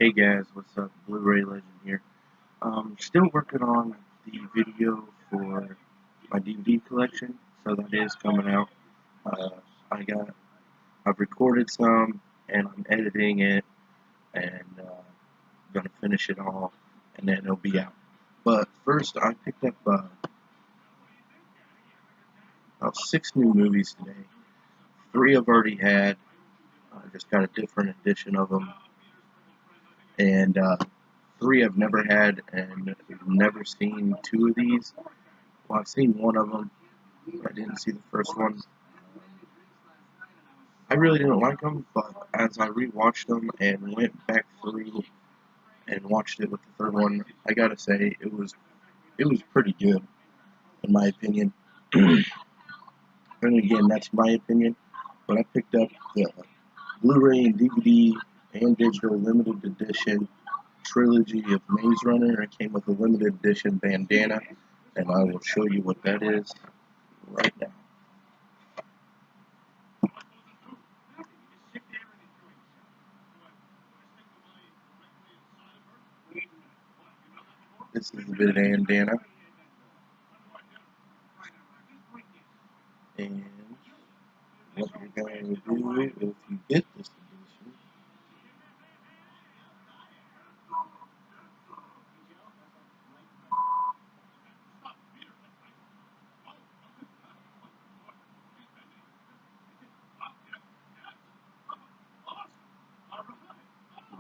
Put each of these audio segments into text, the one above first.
Hey guys, what's up? Blu-ray Legend here. Still working on the video for my DVD collection, so that is coming out. Uh, I've recorded some, and I'm editing it, and gonna finish it all, and then it'll be out. But first, I picked up about 6 new movies today. 3 I've already had. I just got a different edition of them, and 3 I've never had, and I've never seen 2 of these. Well, I've seen one of them. I didn't see the first one. I really didn't like them, but as I rewatched them and went back through and watched it with the third one, I gotta say it was pretty good in my opinion. And again, that's my opinion. But I picked up the Blu-ray and DVD and digital limited edition trilogy of Maze Runner. It came with a limited edition bandana, and I will show you what that is right now. This is the bandana, and what you're going to do if you get this edition,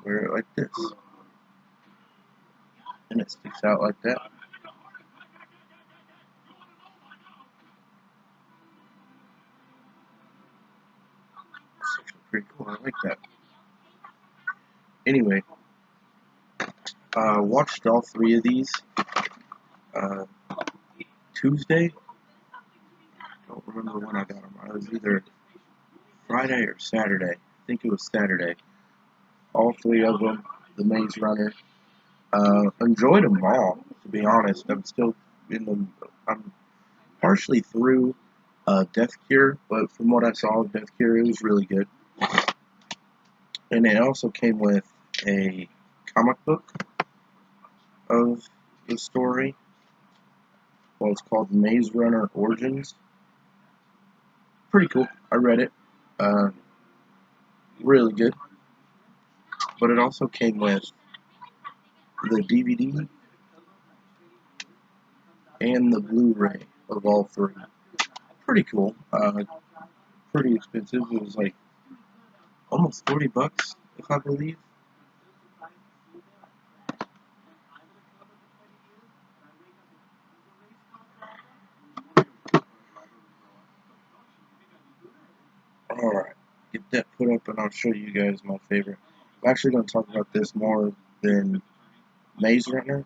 wear it like this, and it sticks out like that. It's actually pretty cool. I like that. Anyway, watched all 3 of these uh, Tuesday. I don't remember when I got them. I was either Friday or Saturday. I think it was Saturday. All 3 of them. The Maze Runner. Enjoyed them all. To be honest, I'm still in the. I'm partially through Death Cure, but from what I saw of Death Cure, it was really good. And it also came with a comic book of the story. Well, it's called Maze Runner Origins. Pretty cool. I read it. Really good. But it also came with the DVD and the Blu-ray of all 3. Pretty cool. Pretty expensive. It was like almost $40, if I believe. Alright, get that put up and I'll show you guys my favorite. I'm actually going to talk about this more than Maze Runner,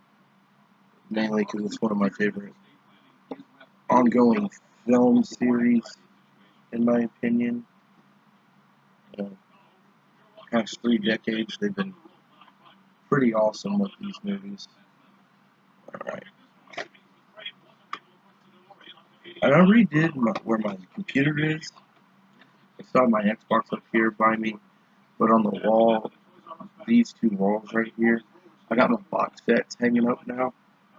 mainly because it's one of my favorite ongoing film series, in my opinion. Past 3 decades, they've been pretty awesome with these movies. Alright. I already did where my computer is. I saw my Xbox up here by me, but on the wall, these 2 walls right here, I got my box sets hanging up now.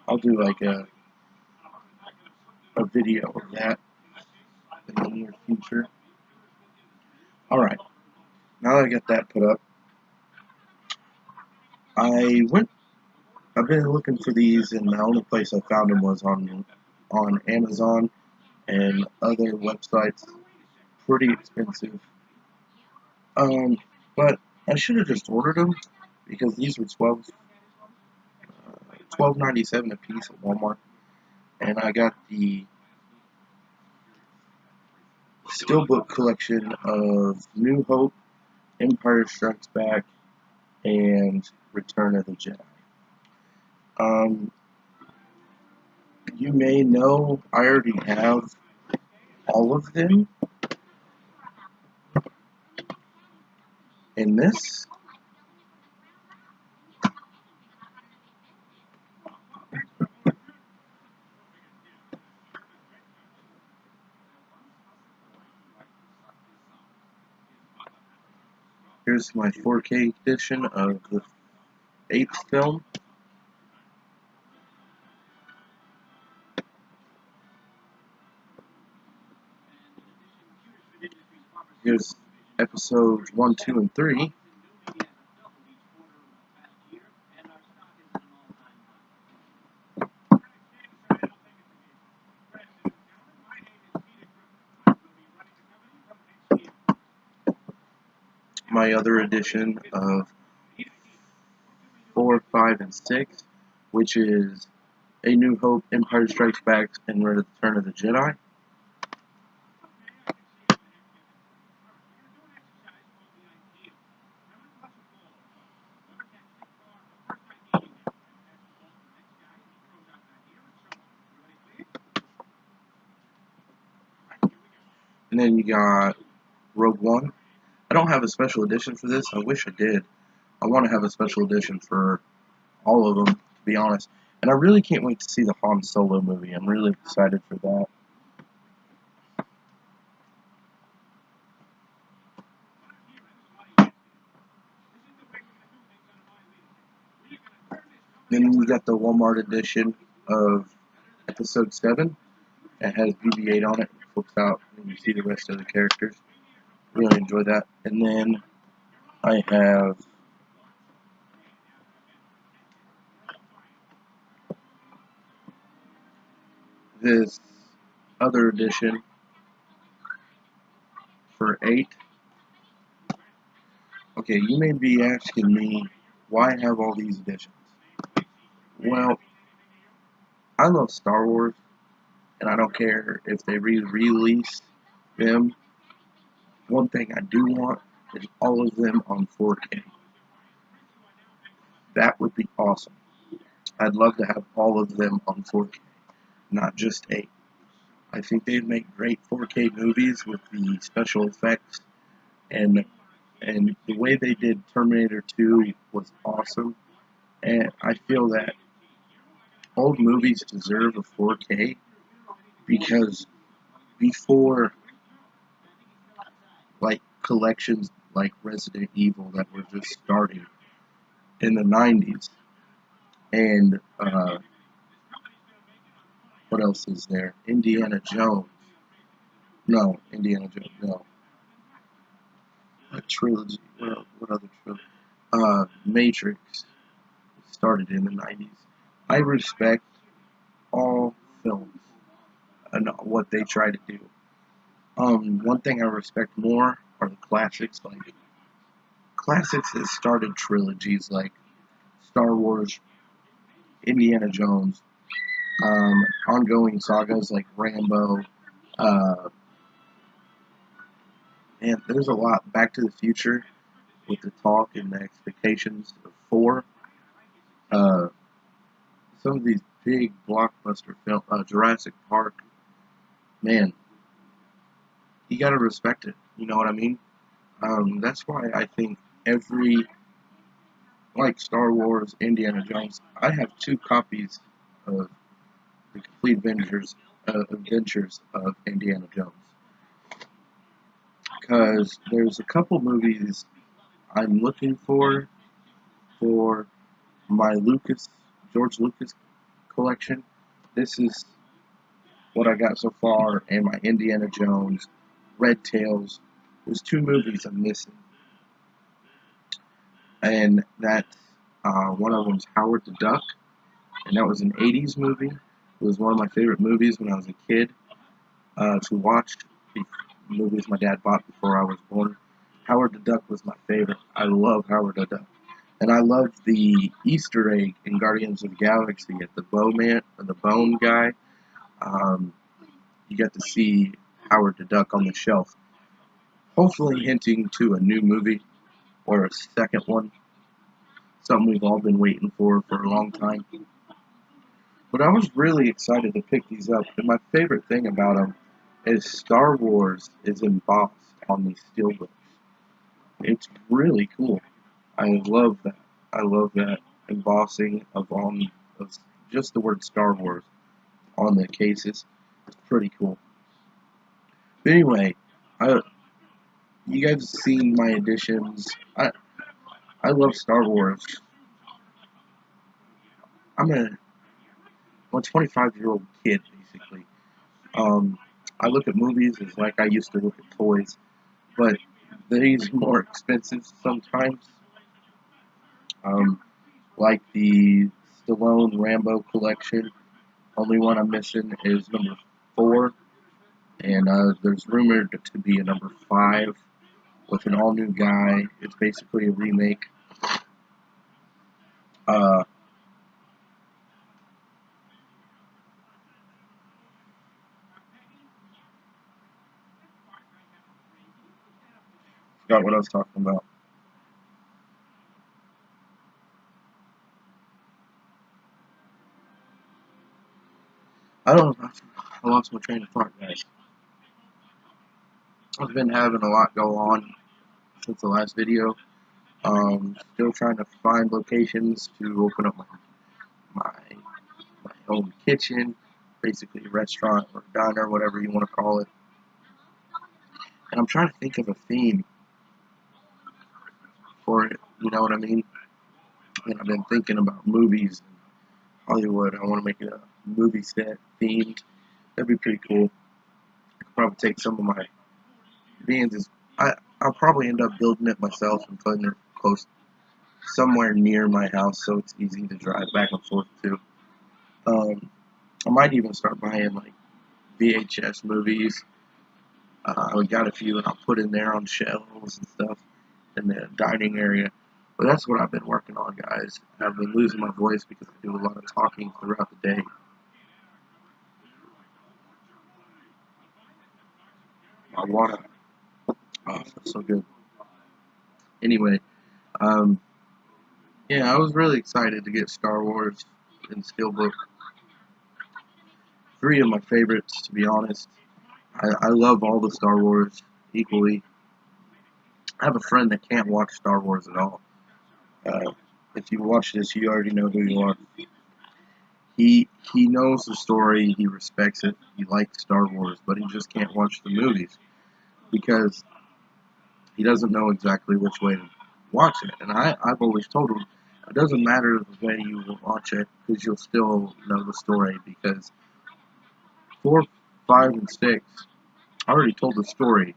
I'll do like a video of that in the near future. Alright, now that I got that put up, I've been looking for these, and the only place I found them was on Amazon and other websites. Pretty expensive. But I should have just ordered them because these were $12.97 a piece at Walmart, and I got the Steelbook collection of New Hope, Empire Strikes Back, and Return of the Jedi. You may know I already have all of them in this. Here's my 4K edition of the 8th film. Here's episodes 1, 2, and 3. My other edition of 4, 5, and 6, which is A New Hope, Empire Strikes Back, and Return of the Jedi. And then you got Rogue One. I don't have a special edition for this. I wish I did. I want to have a special edition for all of them, to be honest. And I really can't wait to see the Han Solo movie. I'm really excited for that. Then you got the Walmart edition of Episode 7. It has BB-8 on it. It flips out and you see the rest of the characters. Really enjoy that. And then I have this other edition for 8. Okay, you may be asking me, why have all these editions? Well, I love Star Wars, and I don't care if they re-release them. One thing I do want is all of them on 4K. That would be awesome. I'd love to have all of them on 4K, not just 8. I think they'd make great 4K movies with the special effects, and the way they did Terminator 2 was awesome. And I feel that old movies deserve a 4K because before, like, collections like Resident Evil that were just starting in the 90s, and what else is there? Indiana Jones. No, Indiana Jones. No, a trilogy. What other trilogy? Matrix started in the 90s. I respect all films and what they try to do. One thing I respect more are the classics, like classics that started trilogies like Star Wars, Indiana Jones, ongoing sagas like Rambo, and there's a lot. Back to the Future with the talk and the expectations of 4. Some of these big blockbuster films, Jurassic Park, man, you gotta respect it. You know what I mean? That's why I think like Star Wars, Indiana Jones, I have 2 copies of the complete adventures of Indiana Jones. Because there's a couple movies I'm looking for my George Lucas collection. This is what I got so far, and my Indiana Jones, Red Tails. There's 2 movies I'm missing, and that's one of them's Howard the Duck, and that was an 80s movie. It was one of my favorite movies when I was a kid to watch. The movies my dad bought before I was born. Howard the Duck was my favorite. I love Howard the Duck. And I love the Easter egg in Guardians of the Galaxy at the bone guy. You get to see Howard the Duck on the shelf. Hopefully hinting to a new movie or a second one. Something we've all been waiting for a long time. But I was really excited to pick these up. And my favorite thing about them is Star Wars is embossed on these steelbooks. It's really cool. I love that. I love that embossing of just the word Star Wars on the cases. It's pretty cool. But anyway, you guys have seen my editions. I love Star Wars. I'm a 25-year-old kid, basically. I look at movies as like I used to look at toys, but these are more expensive sometimes. Um, like the Stallone Rambo collection. Only one I'm missing is number 4, and there's rumored to be a number 5 with an all-new guy. It's basically a remake. Uh, Forgot what I was talking about. I don't know. I lost my train of thought, guys. I've been having a lot go on since the last video. Still trying to find locations to open up my, my own kitchen, basically a restaurant or diner, whatever you want to call it. And I'm trying to think of a theme for it, you know what I mean? And I've been thinking about movies and Hollywood. I want to make it a movie set themed. That'd be pretty cool. I could probably take some of my beans. I'll probably end up building it myself and putting it close somewhere near my house so it's easy to drive back and forth to. I might even start buying like VHS movies. I got a few and I'll put in there on shelves and stuff in the dining area. But that's what I've been working on, guys. I've been losing my voice because I do a lot of talking throughout the day. My water, oh, that's so good. Anyway, um, yeah, I was really excited to get Star Wars and Steelbook. 3 of my favorites, to be honest. I love all the Star Wars equally. I have a friend that can't watch Star Wars at all. Uh, if you watch this, you already know who you are. He knows the story, he respects it, he likes Star Wars, but he just can't watch the movies because he doesn't know exactly which way to watch it. And I've always told him it doesn't matter the way you watch it because you'll still know the story because 4, 5, and 6 I already told the story,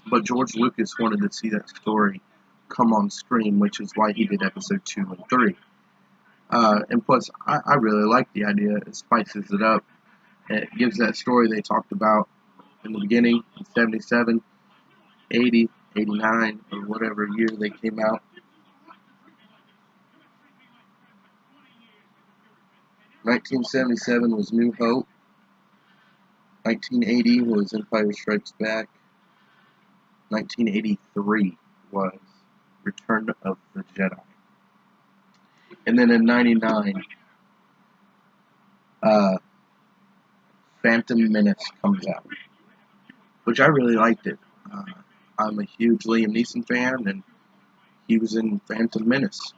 but George Lucas wanted to see that story come on screen, which is why he did episode 2 and 3. And plus, I really like the idea. It spices it up. And it gives that story they talked about in the beginning, in 77, 80, 89, or whatever year they came out. 1977 was New Hope. 1980 was Empire Strikes Back. 1983 was Return of the Jedi. And then in 99, Phantom Menace comes out, which I really liked it. I'm a huge Liam Neeson fan, and he was in Phantom Menace.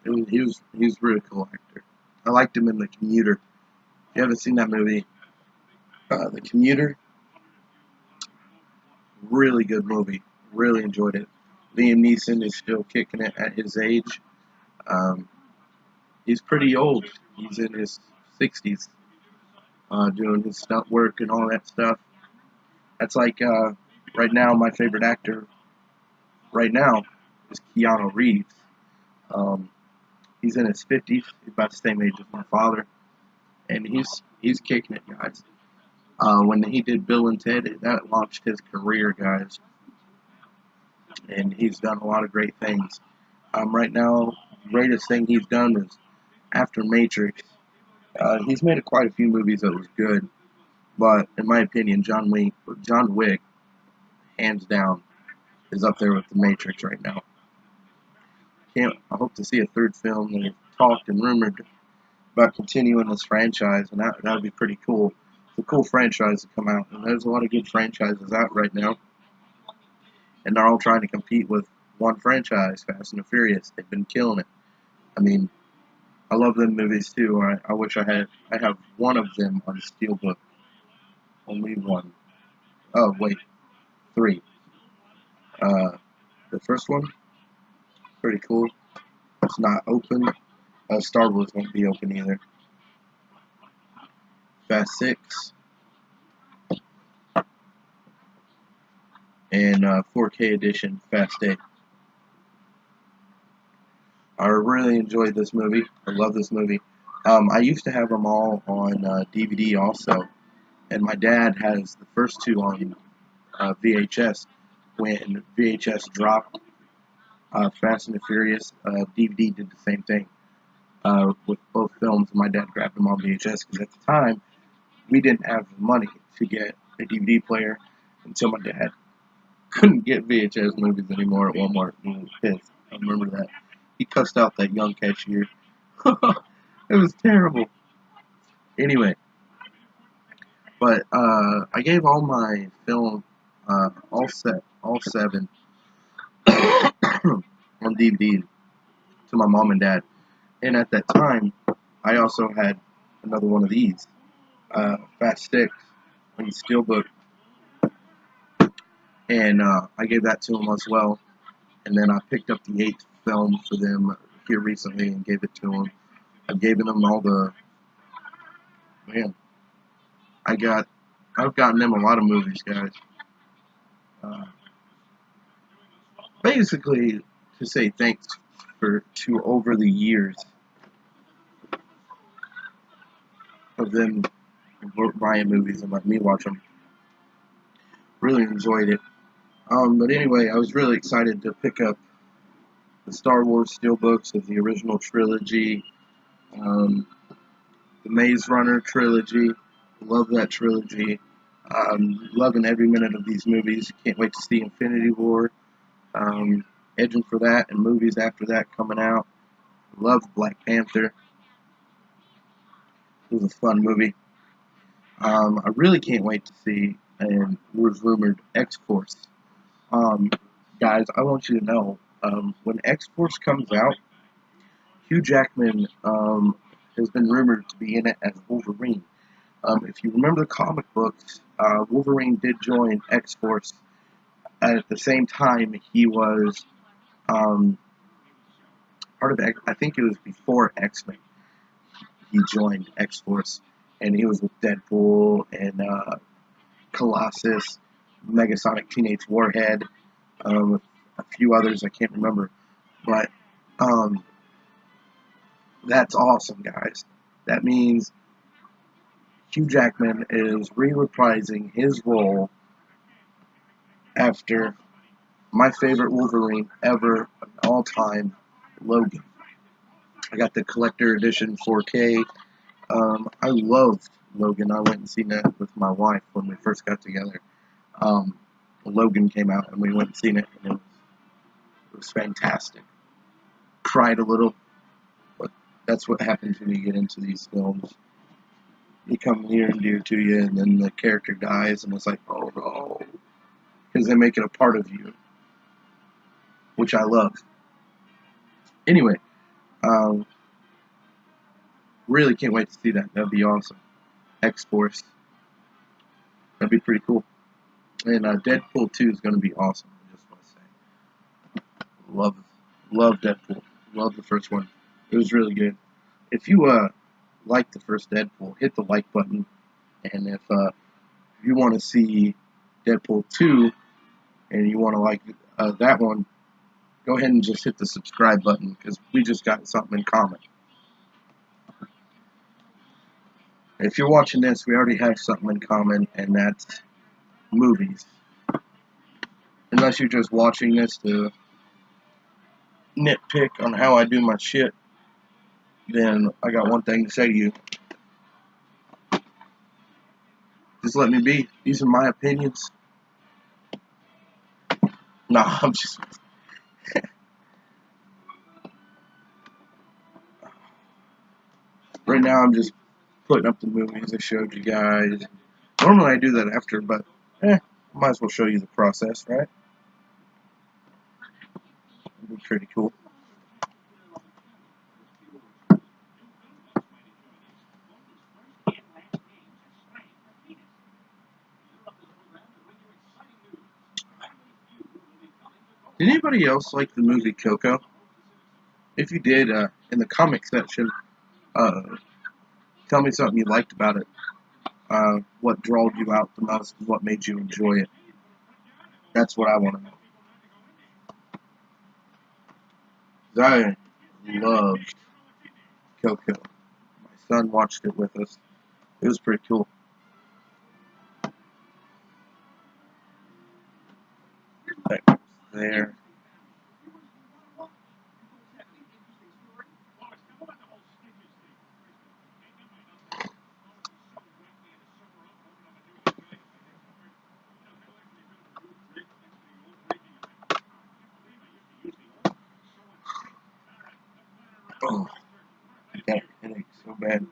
He was a really cool actor. I liked him in The Commuter. If you haven't seen that movie, The Commuter, really good movie. Really enjoyed it. Liam Neeson is still kicking it at his age. Um, he's pretty old. He's in his 60s, doing his stunt work and all that stuff. That's like right now, my favorite actor right now is Keanu Reeves. Um, he's in his 50s. He's about the same age as my father, and he's kicking it, guys. When he did Bill and Ted, that launched his career, guys, and he's done a lot of great things. Right now, the greatest thing he's done is after Matrix. He's made quite a few movies that was good, but in my opinion, John Wick, hands down, is up there with the Matrix right now. I hope to see a third film. They've talked and rumored about continuing this franchise, and that would be pretty cool. It's a cool franchise to come out, and there's a lot of good franchises out right now, and they're all trying to compete with one franchise, Fast and the Furious. They've been killing it. I mean, I love them movies too. I wish I have one of them on Steelbook. Only one. Oh wait, 3. The first one, pretty cool. It's not open. Star Wars won't be open either. Fast 6 and 4K edition Fast 8. I really enjoyed this movie. I love this movie. I used to have them all on DVD also, and my dad has the first two on VHS. When VHS dropped, Fast and the Furious DVD did the same thing with both films. My dad grabbed them on VHS because at the time we didn't have the money to get a DVD player until my dad couldn't get VHS movies anymore at Walmart. He was pissed. I remember that. He cussed out that young cashier. It was terrible. Anyway, but I gave all my film, all seven on DVD to my mom and dad. And at that time, I also had another one of these, Fast 6 on Steelbook, and I gave that to them as well. And then I picked up the 8th film for them here recently and gave it to them. I've given them all the, man, I've gotten them a lot of movies, guys. Basically, to say thanks to over the years of them buying movies and letting me watch them. Really enjoyed it. But anyway, I was really excited to pick up the Star Wars steelbooks of the original trilogy, the Maze Runner trilogy. Love that trilogy. Loving every minute of these movies. Can't wait to see Infinity War. Edging for that and movies after that coming out. Love Black Panther. It was a fun movie. I really can't wait to see, and was rumored, X-Force. Guys, I want you to know, when X-Force comes out, Hugh Jackman has been rumored to be in it as Wolverine. If you remember the comic books, Wolverine did join X-Force. At the same time, he was part of X. I think it was before X-Men. He joined X-Force, and he was with Deadpool and Colossus, Megasonic Teenage Warhead, a few others I can't remember. But that's awesome, guys. That means Hugh Jackman is re-reprising his role after my favorite Wolverine ever, all time, Logan. I got the collector edition 4K. I loved Logan. I went and seen that with my wife when we first got together. Logan came out and we went and seen it, and it was fantastic. Cried a little, but that's what happens when you get into these films. They come near and dear to you, and then the character dies, and it's like, oh no, because they make it a part of you, which I love. Anyway, really can't wait to see that. That'd be awesome. X-Force. That'd be pretty cool. And Deadpool 2 is going to be awesome. I just want to say, love Deadpool. Love the first one. It was really good. If you like the first Deadpool, hit the like button. And if you want to see Deadpool 2 and you want to like that one, go ahead and just hit the subscribe button, because we just got something in common. If you're watching this, we already have something in common, and that's movies. Unless you're just watching this to nitpick on how I do my shit, then I got one thing to say to you. Just let me be. These are my opinions. No, I'm just... Right now I'm just putting up the movies I showed you guys. Normally I do that after, but might as well show you the process, right? It'd be pretty cool. Did anybody else like the movie Coco? If you did, in the comment section, tell me something you liked about it. What drawed you out the most, and what made you enjoy it. That's what I want to know. 'Cause I loved Coco. My son watched it with us. It was pretty cool. That goes there. Oh, I got a headache so bad.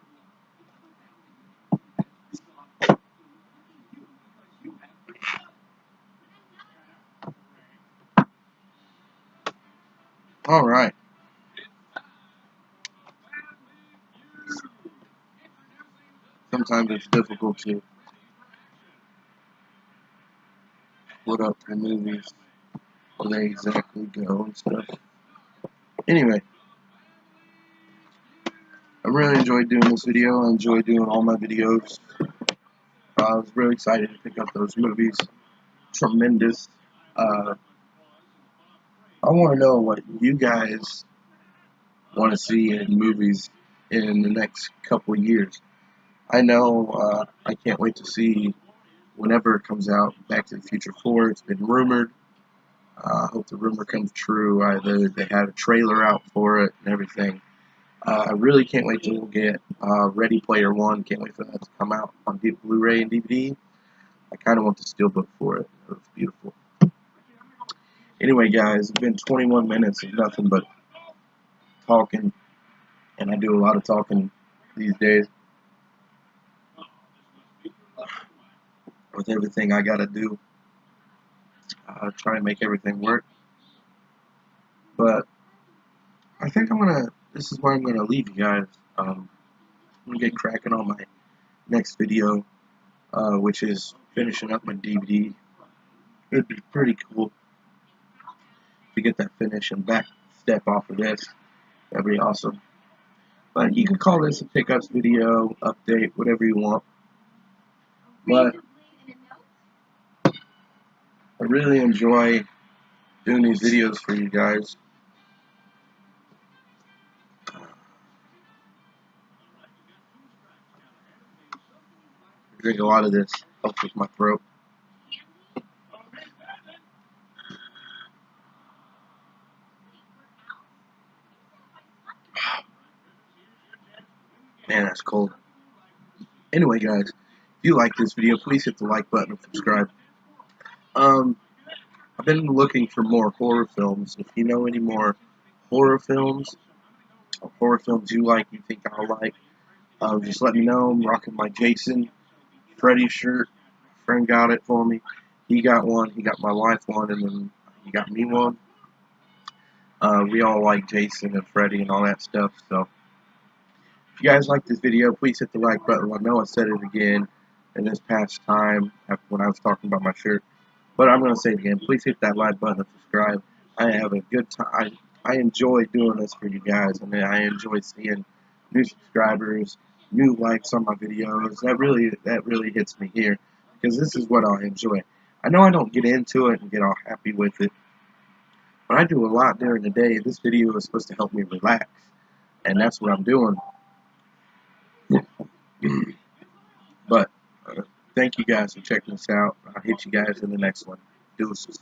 All right. Sometimes it's difficult to put up the movies where they exactly go and stuff. Anyway, I really enjoyed doing this video. I enjoyed doing all my videos. I was really excited to pick up those movies. Tremendous. I want to know what you guys want to see in movies in the next couple of years. I know I can't wait to see whenever it comes out, Back to the Future 4. It's been rumored. I hope the rumor comes true. They had a trailer out for it and everything. I really can't wait to get Ready Player One. Can't wait for that to come out on Blu-ray and DVD. I kind of want the steelbook for it. It looks beautiful. Anyway, guys, it's been 21 minutes of nothing but talking, and I do a lot of talking these days with everything I gotta do. Try and make everything work. But I think this is where I'm gonna leave you guys. I'm gonna get cracking on my next video, which is finishing up my DVD. It'd be pretty cool to get that finish and back step off of this. That'd be awesome. But you can call this a pickups video, update, whatever you want. But I really enjoy doing these videos for you guys. I drink a lot of this, helps with my throat. Man, that's cold. Anyway, guys, if you like this video, please hit the like button and subscribe. I've been looking for more horror films. If you know any more horror films, or horror films you like, you think I'll like, just let me know. I'm rocking my Jason Freddy shirt. A friend got it for me. He got one. He got my wife one, and then he got me one. We all like Jason and Freddy and all that stuff. So, if you guys like this video, please hit the like button. I know I said it again in this past time when I was talking about my shirt, but I'm going to say it again. Please hit that like button and subscribe. I have a good time. I enjoy doing this for you guys, and I enjoy seeing new subscribers, new likes on my videos. That really hits me here, because this is what I enjoy. I know I don't get into it and get all happy with it, but I do a lot during the day. This video is supposed to help me relax, and that's what I'm doing. But thank you guys for checking this out. I'll hit you guys in the next one. Deuces.